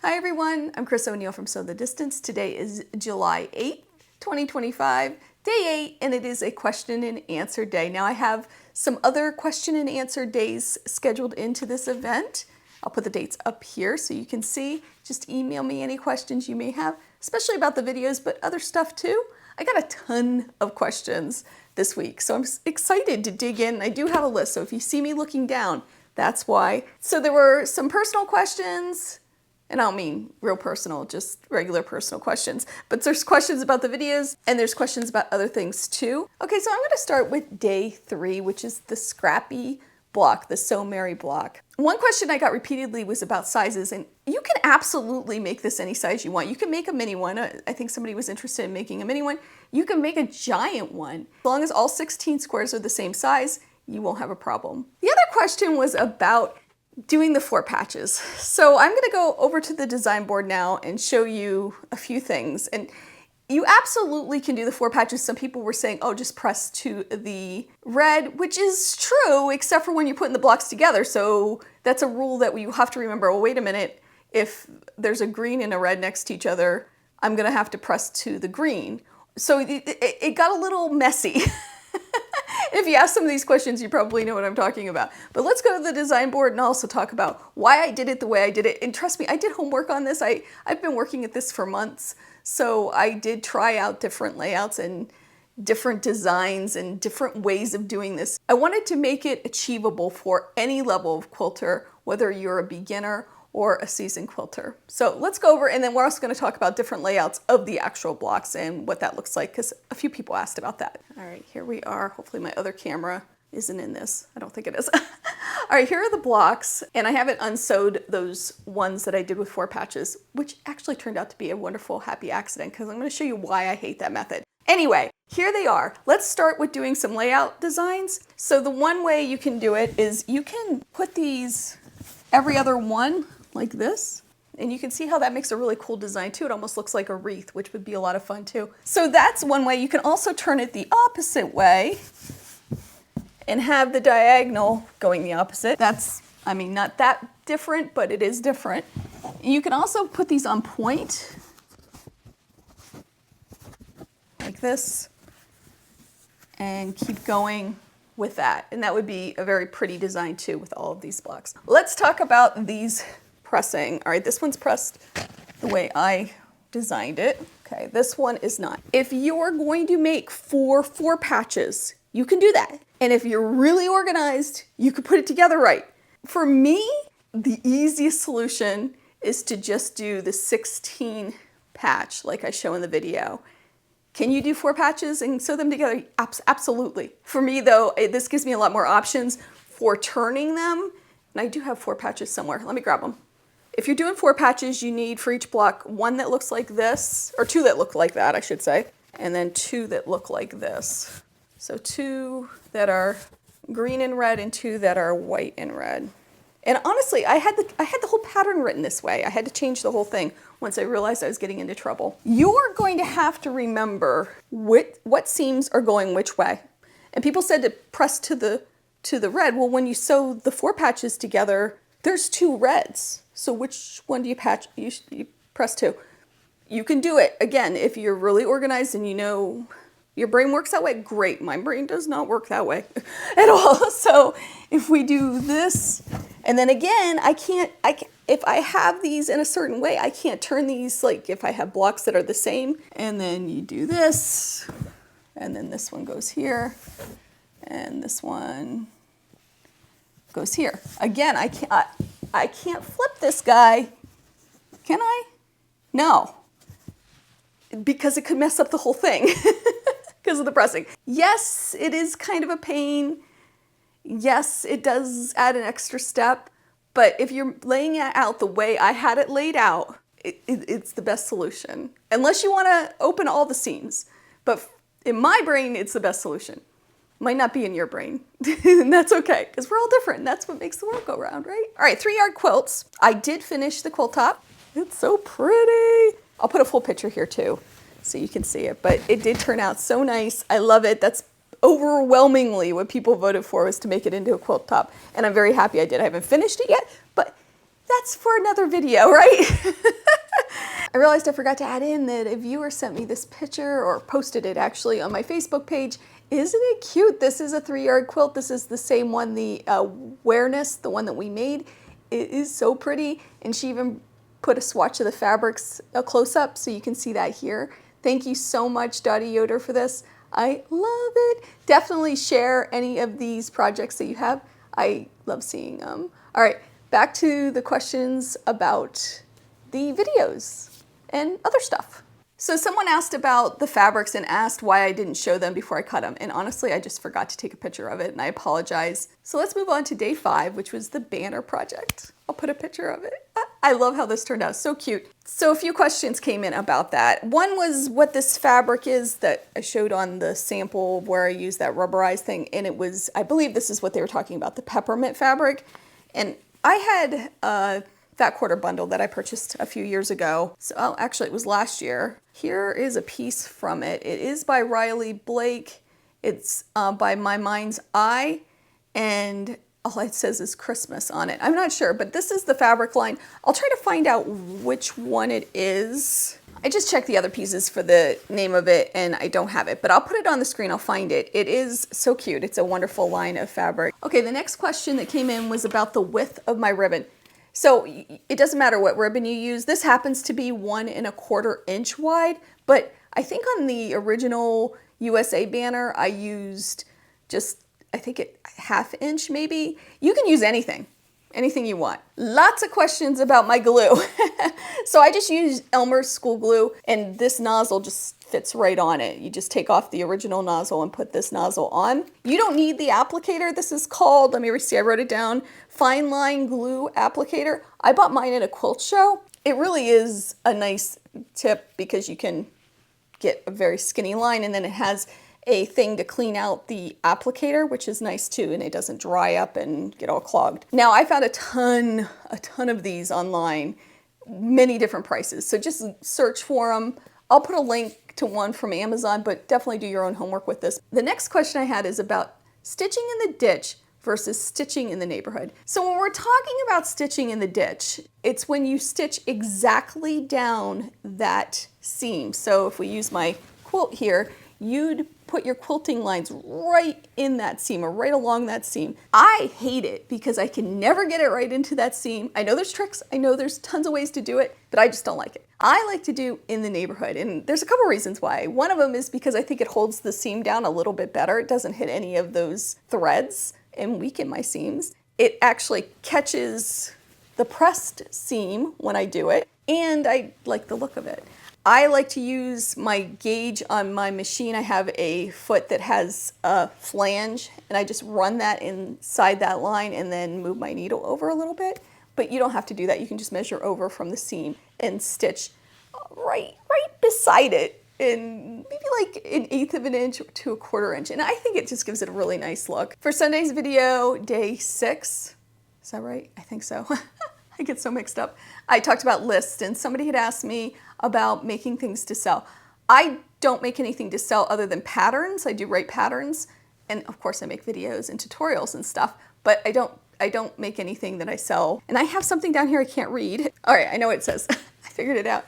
Hi everyone, I'm Chris O'Neill from Sew the Distance. Today is July 8th, 2025, day 8, and it is a question and answer day. Now I have some other question and answer days scheduled into this event. I'll put the dates up here so you can see. Just email me any questions you may have, especially about the videos, but other stuff too. I got a ton of questions this week, so I'm excited to dig in. I do have a list, so if you see me looking down, that's why. So there were some personal questions, and I don't mean real personal, just regular personal questions. But there's questions about the videos, and there's questions about other things too. Okay, so I'm gonna start with day 3, which is the Scrappy block, the Sew Merry block. One question I got repeatedly was about sizes, and you can absolutely make this any size you want. You can make a mini one. I think somebody was interested in making a mini one. You can make a giant one. As long as all 16 squares are the same size, you won't have a problem. The other question was about doing the 4 patches. So I'm gonna go over to the design board now and show you a few things. And you absolutely can do the 4 patches. Some people were saying, oh, just press to the red, which is true, except for when you're putting the blocks together. So that's a rule that you have to remember. Oh, wait a minute, if there's a green and a red next to each other, I'm gonna have to press to the green. So it got a little messy. If you ask some of these questions, you probably know what I'm talking about. But let's go to the design board and also talk about why I did it the way I did it. And trust me, I did homework on this. I've been working at this for months. So I did try out different layouts and different designs and different ways of doing this. I wanted to make it achievable for any level of quilter, whether you're a beginner or a seasoned quilter. So let's go over, and then we're also going to talk about different layouts of the actual blocks and what that looks like, because a few people asked about that. All right, here we are. Hopefully my other camera isn't in this. I don't think it is. All right, here are the blocks, and I haven't unsewed those ones that I did with 4 patches, which actually turned out to be a wonderful, happy accident, because I'm going to show you why I hate that method. Anyway, here they are. Let's start with doing some layout designs. So the one way you can do it is you can put these every other one like this. And you can see how that makes a really cool design too. It almost looks like a wreath, which would be a lot of fun too. So that's one way. You can also turn it the opposite way and have the diagonal going the opposite. That's, I mean, not that different, but it is different. You can also put these on point like this and keep going with that. And that would be a very pretty design too with all of these blocks. Let's talk about these pressing. All right, this one's pressed the way I designed it. Okay, this one is not. If you're going to make 4 patches, you can do that. And if you're really organized, you can put it together right. For me, the easiest solution is to just do the 16 patch like I show in the video. Can you do 4 patches and sew them together? Absolutely. For me though, this gives me a lot more options for turning them. And I do have 4 patches somewhere. Let me grab them. If you're doing 4 patches, you need for each block 1 that looks like this, or 2 that look like that, I should say, and then 2 that look like this. So 2 that are green and red and 2 that are white and red. And honestly, I had the whole pattern written this way. I had to change the whole thing once I realized I was getting into trouble. You're going to have to remember what seams are going which way. And people said to press to the red. Well, when you sew the 4 patches together, there's 2 reds. So which one do you press to? You can do it. Again, if you're really organized and you know your brain works that way, great. My brain does not work that way at all. So if we do this, and then again, if I have these in a certain way, I can't turn these, like if I have blocks that are the same, and then you do this, and then this one goes here, and this one goes here. Again, I can't flip this guy. Can I? No. Because it could mess up the whole thing because of the pressing. Yes, it is kind of a pain. Yes, it does add an extra step. But if you're laying it out the way I had it laid out, it's the best solution. Unless you want to open all the seams. But in my brain, it's the best solution. Might not be in your brain, and that's okay, because we're all different, and that's what makes the world go round, right? All right, 3-yard quilts. I did finish the quilt top. It's so pretty. I'll put a full picture here too, so you can see it, but it did turn out so nice. I love it. That's overwhelmingly what people voted for, was to make it into a quilt top, and I'm very happy I did. I haven't finished it yet, but that's for another video, right? realized I forgot to add in that a viewer sent me this picture, or posted it actually on my Facebook page. Isn't it cute? This is a 3-yard quilt. This is the same one, the awareness, the one that we made. It is so pretty, and she even put a swatch of the fabrics, a close-up, so you can see that here. Thank you so much, Dottie Yoder, for this. I love it. Definitely share any of these projects that you have. I love seeing them. All right, back to the questions about the videos and other stuff. So someone asked about the fabrics and asked why I didn't show them before I cut them. And honestly, I just forgot to take a picture of it, and I apologize. So let's move on to day 5, which was the banner project. I'll put a picture of it. I love how this turned out, so cute. So a few questions came in about that. One was what this fabric is that I showed on the sample where I used that rubberized thing. And it was, I believe this is what they were talking about, the peppermint fabric. And I had that quarter bundle that I purchased a few years ago. So actually it was last year. Here is a piece from it. It is by Riley Blake. It's by My Mind's Eye, and all it says is Christmas on it. I'm not sure, but this is the fabric line. I'll try to find out which one it is. I just checked the other pieces for the name of it, and I don't have it, but I'll put it on the screen. I'll find it. It is so cute. It's a wonderful line of fabric. Okay, the next question that came in was about the width of my ribbon. So it doesn't matter what ribbon you use. This happens to be 1 1/4 inch wide, but I think on the original USA banner, I used just, I think it 1/2 inch maybe. You can use anything you want. Lots of questions about my glue. So I just use Elmer's school glue, and this nozzle just fits right on it. You just take off the original nozzle and put this nozzle on. You don't need the applicator. This is called, let me see, I wrote it down, Fine Line Glue Applicator. I bought mine at a quilt show. It really is a nice tip because you can get a very skinny line, and then it has a thing to clean out the applicator, which is nice too, and it doesn't dry up and get all clogged. Now I found a ton of these online, many different prices. So just search for them. I'll put a link to one from Amazon, but definitely do your own homework with this. The next question I had is about stitching in the ditch versus stitching in the neighborhood. So when we're talking about stitching in the ditch, it's when you stitch exactly down that seam. So if we use my quilt here, you'd put your quilting lines right in that seam or right along that seam. I hate it because I can never get it right into that seam. I know there's tricks, I know there's tons of ways to do it, but I just don't like it. I like to do in the neighborhood, and there's a couple reasons why. One of them is because I think it holds the seam down a little bit better. It doesn't hit any of those threads and weaken my seams. It actually catches the pressed seam when I do it, and I like the look of it. I like to use my gauge on my machine. I have a foot that has a flange, and I just run that inside that line and then move my needle over a little bit. But you don't have to do that. You can just measure over from the seam and stitch right beside it in maybe like 1/8 of an inch to 1/4 inch. And I think it just gives it a really nice look. For Sunday's video, day 6, is that right? I think so. I get so mixed up. I talked about lists, and somebody had asked me about making things to sell. I don't make anything to sell other than patterns. I do write patterns, and of course I make videos and tutorials and stuff, but I don't make anything that I sell. And I have something down here I can't read. All right, I know what it says. I figured it out.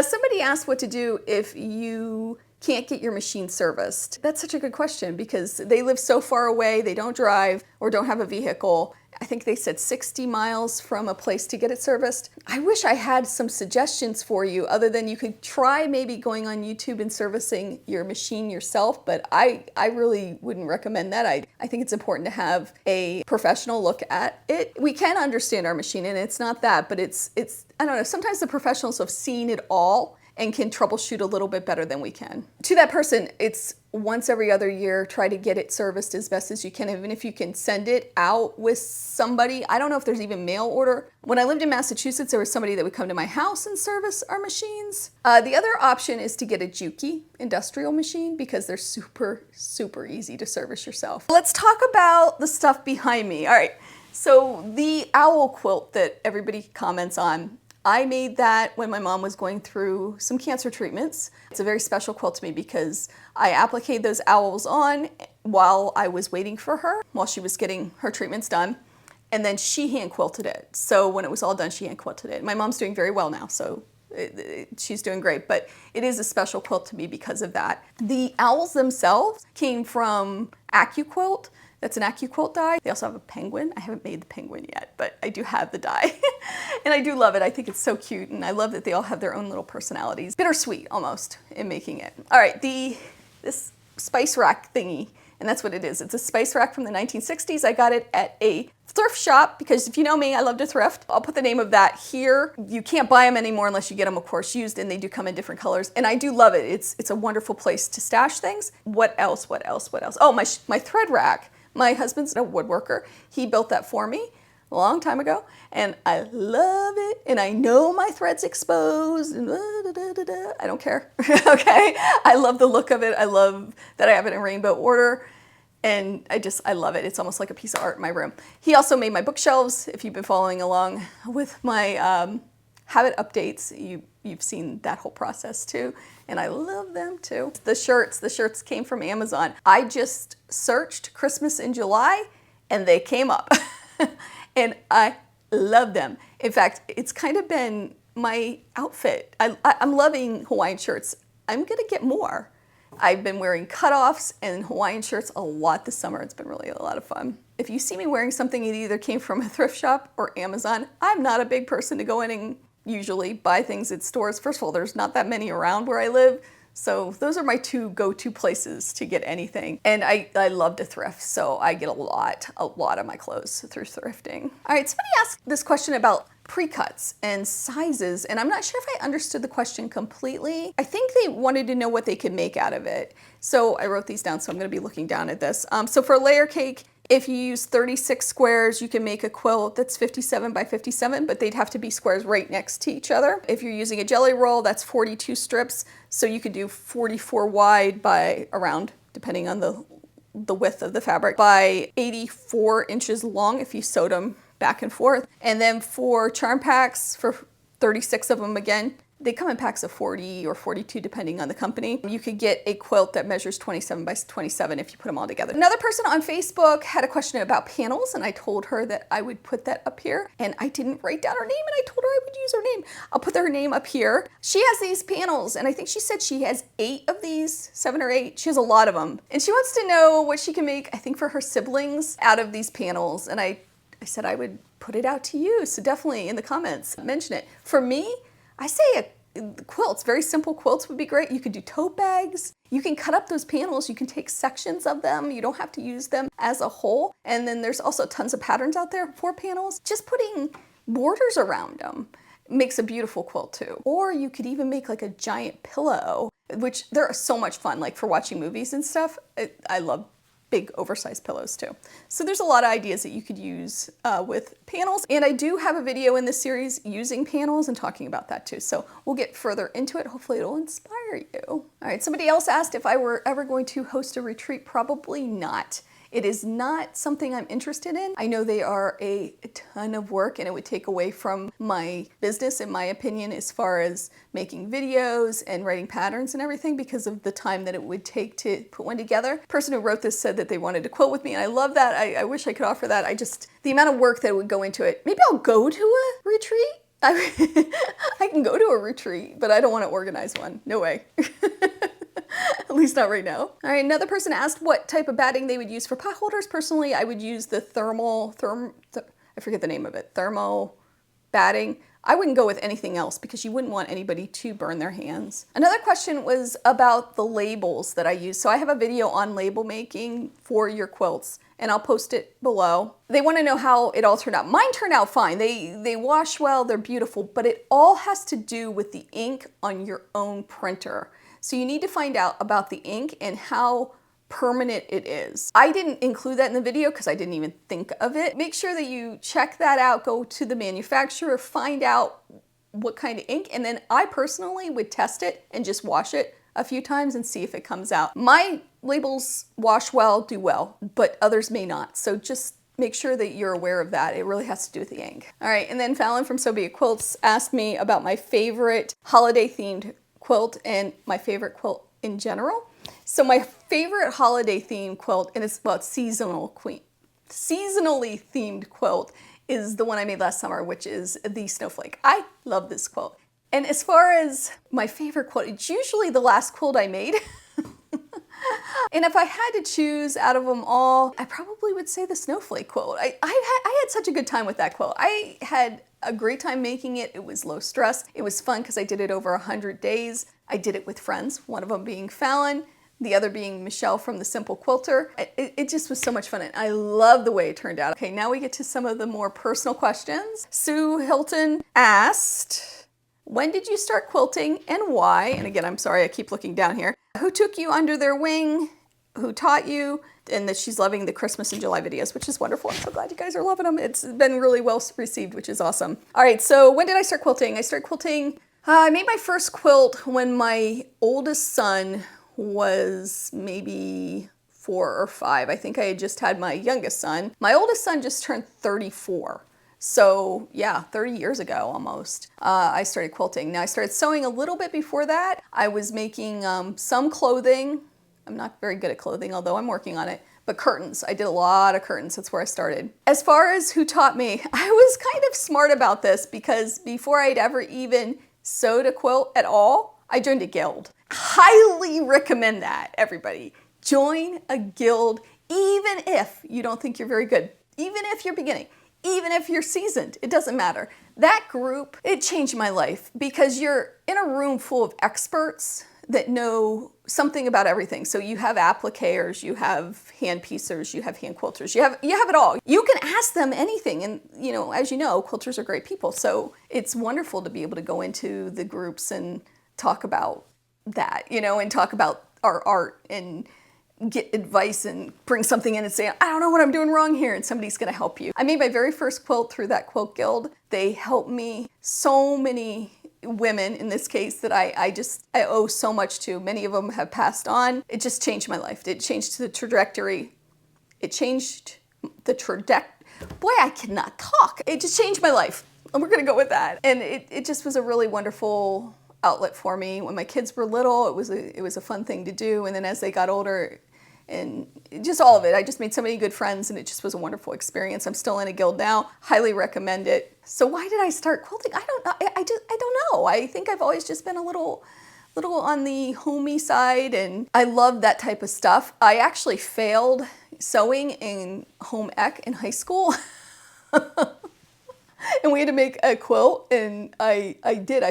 Somebody asked what to do if you can't get your machine serviced. That's such a good question because they live so far away, they don't drive or don't have a vehicle. I think they said 60 miles from a place to get it serviced. I wish I had some suggestions for you other than you could try maybe going on YouTube and servicing your machine yourself, but I really wouldn't recommend that. I think it's important to have a professional look at it. We can understand our machine, and it's not that, but it's I don't know, sometimes the professionals have seen it all and can troubleshoot a little bit better than we can. To that person, it's once every other year, try to get it serviced as best as you can, even if you can send it out with somebody. I don't know if there's even mail order. When I lived in Massachusetts, there was somebody that would come to my house and service our machines. The other option is to get a Juki industrial machine because they're super, super easy to service yourself. Let's talk about the stuff behind me. All right, so the owl quilt that everybody comments on, I made that when my mom was going through some cancer treatments. It's a very special quilt to me because I appliqued those owls on while I was waiting for her, while she was getting her treatments done, and then she hand quilted it. So when it was all done, she hand quilted it. My mom's doing very well now, so She's doing great, but it is a special quilt to me because of that. The owls themselves came from AccuQuilt. That's an AccuQuilt die. They also have a penguin. I haven't made the penguin yet, but I do have the die. And I do love it. I think it's so cute, and I love that they all have their own little personalities. Bittersweet, almost, in making it. All right, this spice rack thingy, and that's what it is. It's a spice rack from the 1960s. I got it at a thrift shop because if you know me, I love to thrift. I'll put the name of that here. You can't buy them anymore unless you get them, of course, used, and they do come in different colors. And I do love it. It's a wonderful place to stash things. What else? Oh, my thread rack. My husband's a woodworker. He built that for me a long time ago, and I love it. And I know my thread's exposed, and I don't care, okay? I love the look of it. I love that I have it in rainbow order, and I love it. It's almost like a piece of art in my room. He also made my bookshelves. If you've been following along with my habit updates, you've seen that whole process too, and I love them too. The shirts came from Amazon. I just searched Christmas in July, and they came up. And I love them. In fact, it's kind of been my outfit. I'm loving Hawaiian shirts. I'm gonna get more. I've been wearing cutoffs and Hawaiian shirts a lot this summer. It's been really a lot of fun. If you see me wearing something that either came from a thrift shop or Amazon, I'm not a big person to go in and usually buy things at stores. First of all, there's not that many around where I live. So those are my two go-to places to get anything. And I love to thrift, so I get a lot of my clothes through thrifting. All right, somebody asked this question about pre-cuts and sizes, and I'm not sure if I understood the question completely. I think they wanted to know what they could make out of it. So I wrote these down, so I'm gonna be looking down at this. So for layer cake, if you use 36 squares, you can make a quilt that's 57 by 57, but they'd have to be squares right next to each other. If you're using a jelly roll, that's 42 strips, so you could do 44 wide by around, depending on the width of the fabric, by 84 inches long if you sewed them back and forth. And then for charm packs, for 36 of them again, they come in packs of 40 or 42 depending on the company. You could get a quilt that measures 27 by 27 if you put them all together. Another person on Facebook had a question about panels, and I told her that I would put that up here, and I didn't write down her name, and I told her I would use her name. I'll put her name up here. She has these panels, and I think she said she has 8 of these, 7 or 8. She has a lot of them, and she wants to know what she can make, I think for her siblings, out of these panels, and I said I would put it out to you, so definitely in the comments, mention it. For me, I say quilts, very simple quilts would be great. You could do tote bags. You can cut up those panels. You can take sections of them. You don't have to use them as a whole. And then there's also tons of patterns out there for panels. Just putting borders around them makes a beautiful quilt too. Or you could even make like a giant pillow, which they're so much fun, like for watching movies and stuff. I love big oversized pillows too. So there's a lot of ideas that you could use with panels. And I do have a video in this series using panels and talking about that too. So we'll get further into it. Hopefully it'll inspire you. All right, somebody else asked if I were ever going to host a retreat. Probably not. It is not something I'm interested in. I know they are a ton of work and it would take away from my business, in my opinion, as far as making videos and writing patterns and everything because of the time that it would take to put one together. The person who wrote this said that they wanted to quilt with me, and I love that. I wish I could offer that. The amount of work that would go into it. Maybe I'll go to a retreat. I can go to a retreat, but I don't want to organize one. No way. At least not right now. All right, another person asked what type of batting they would use for pot holders. Personally, I would use the I forget the name of it, thermo batting. I wouldn't go with anything else because you wouldn't want anybody to burn their hands. Another question was about the labels that I use. So I have a video on label making for your quilts, and I'll post it below. They want to know how it all turned out. Mine turned out fine. They wash well, they're beautiful, but it all has to do with the ink on your own printer. So you need to find out about the ink and how permanent it is. I didn't include that in the video because I didn't even think of it. Make sure that you check that out, go to the manufacturer, find out what kind of ink, and then I personally would test it and just wash it a few times and see if it comes out. My labels wash well, do well, but others may not. So just make sure that you're aware of that. It really has to do with the ink. All right, and then Fallon from So Be It Quilts asked me about my favorite holiday themed quilt and my favorite quilt in general. So my favorite holiday themed quilt, and it's seasonally themed quilt, is the one I made last summer, which is the Snowflake. I love this quilt. And as far as my favorite quilt, it's usually the last quilt I made. And if I had to choose out of them all, I probably would say the snowflake quilt. I had such a good time with that quilt. I had a great time making it. It was low stress. It was fun because I did it over 100 days. I did it with friends, one of them being Fallon, the other being Michelle from The Simple Quilter. It just was so much fun, and I love the way it turned out. Okay, now we get to some of the more personal questions. Sue Hilton asked, when did you start quilting and why? And again, I'm sorry, I keep looking down here. Who took you under their wing? Who taught you? And that she's loving the Christmas and July videos, which is wonderful. I'm so glad you guys are loving them. It's been really well received, which is awesome. All right, so when did I start quilting? I started quilting, I made my first quilt when my oldest son was maybe 4 or 5. I think I had just had my youngest son. My oldest son just turned 34. So yeah, 30 years ago almost, I started quilting. Now I started sewing a little bit before that. I was making some clothing. I'm not very good at clothing, although I'm working on it. But curtains, I did a lot of curtains. That's where I started. As far as who taught me, I was kind of smart about this because before I'd ever even sewed a quilt at all, I joined a guild. Highly recommend that, everybody. Join a guild, even if you don't think you're very good, even if you're beginning. Even if you're seasoned, it doesn't matter. That group, it changed my life because you're in a room full of experts that know something about everything. So you have appliqueurs, you have hand piecers, you have hand quilters, you have it all. You can ask them anything. And as you know, quilters are great people. So it's wonderful to be able to go into the groups and talk about that, and talk about our art and get advice and bring something in and say, I don't know what I'm doing wrong here, and somebody's gonna help you. I made my very first quilt through that quilt guild. They helped me, so many women in this case that I owe so much to. Many of them have passed on. It just changed my life. It changed the trajectory. It changed the trajectory. Boy, I cannot talk. It just changed my life. And we're gonna go with that. And it just was a really wonderful outlet for me. When my kids were little, it was a fun thing to do. And then as they got older, and just all of it. I just made so many good friends, and it just was a wonderful experience. I'm still in a guild now. Highly recommend it. So why did I start quilting? I don't know. I don't know. I think I've always just been a little on the homey side, and I love that type of stuff. I actually failed sewing in home ec in high school. And we had to make a quilt, and I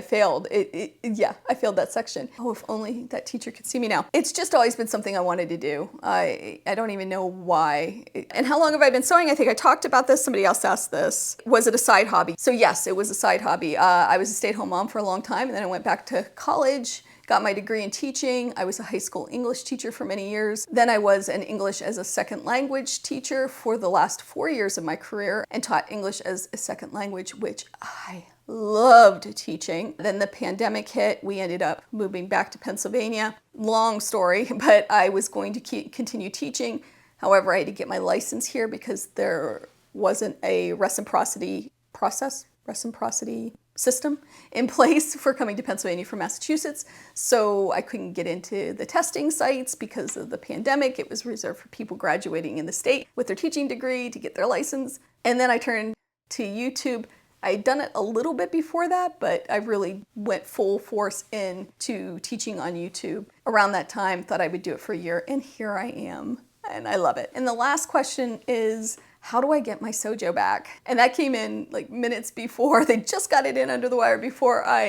failed. I failed that section. Oh, if only that teacher could see me now. It's just always been something I wanted to do. I don't even know why. And how long have I been sewing? I think I talked about this. Somebody else asked this. Was it a side hobby? So yes, it was a side hobby. I was a stay-at-home mom for a long time, and then I went back to college. Got my degree in teaching. I was a high school English teacher for many years. Then I was an English as a second language teacher for the last 4 years of my career and taught English as a second language, which I loved teaching. Then the pandemic hit. We ended up moving back to Pennsylvania. Long story, but I was going to continue teaching. However, I had to get my license here because there wasn't a reciprocity system in place for coming to Pennsylvania from Massachusetts. So I couldn't get into the testing sites because of the pandemic. It was reserved for people graduating in the state with their teaching degree to get their license. And then I turned to YouTube. I had done it a little bit before that, but I really went full force into teaching on YouTube around that time. Thought I would do it for a year, and here I am, and I love it. And the last question is, how do I get my sewjo back? And that came in like minutes before. They just got it in under the wire before I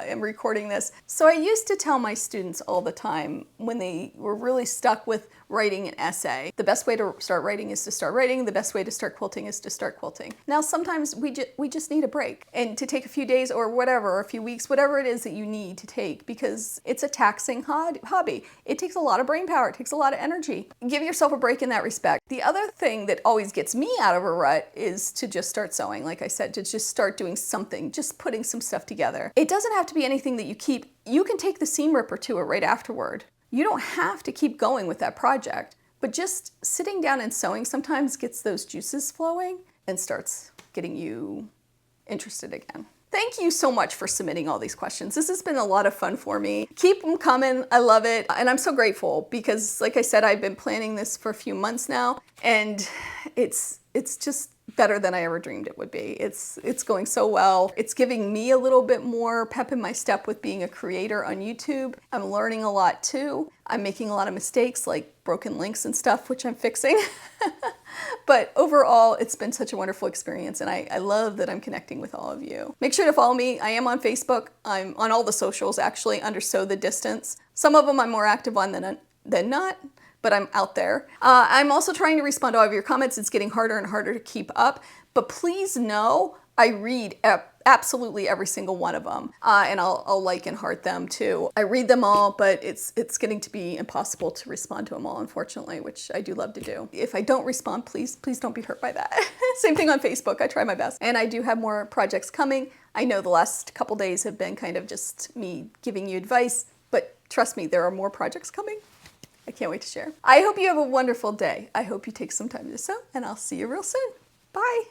am recording this. So I used to tell my students all the time when they were really stuck with writing an essay, the best way to start writing is to start writing. The best way to start quilting is to start quilting. Now, sometimes we just need a break and to take a few days or whatever, or a few weeks, whatever it is that you need to take, because it's a taxing hobby. It takes a lot of brain power. It takes a lot of energy. Give yourself a break in that respect. The other thing that always gets me out of a rut is to just start sewing. Like I said, to just start doing something, just putting some stuff together. It doesn't have to be anything that you keep. You can take the seam ripper to it right afterward. You don't have to keep going with that project, but just sitting down and sewing sometimes gets those juices flowing and starts getting you interested again. Thank you so much for submitting all these questions. This has been a lot of fun for me. Keep them coming. I love it. And I'm so grateful because, like I said, I've been planning this for a few months now, and it's just better than I ever dreamed it would be. It's going so well. It's giving me a little bit more pep in my step with being a creator on YouTube. I'm learning a lot too. I'm making a lot of mistakes like broken links and stuff, which I'm fixing. But overall, it's been such a wonderful experience, and I love that I'm connecting with all of you. Make sure to follow me. I am on Facebook. I'm on all the socials actually under Sew the Distance. Some of them I'm more active on than not, but I'm out there. I'm also trying to respond to all of your comments. It's getting harder and harder to keep up, but please know I read absolutely every single one of them, and I'll like and heart them too. I read them all, but it's getting to be impossible to respond to them all, unfortunately, which I do love to do. If I don't respond, please don't be hurt by that. Same thing on Facebook. I try my best, and I do have more projects coming. I know the last couple days have been kind of just me giving you advice, but trust me, there are more projects coming. I can't wait to share. I hope you have a wonderful day. I hope you take some time to sew, and I'll see you real soon. Bye.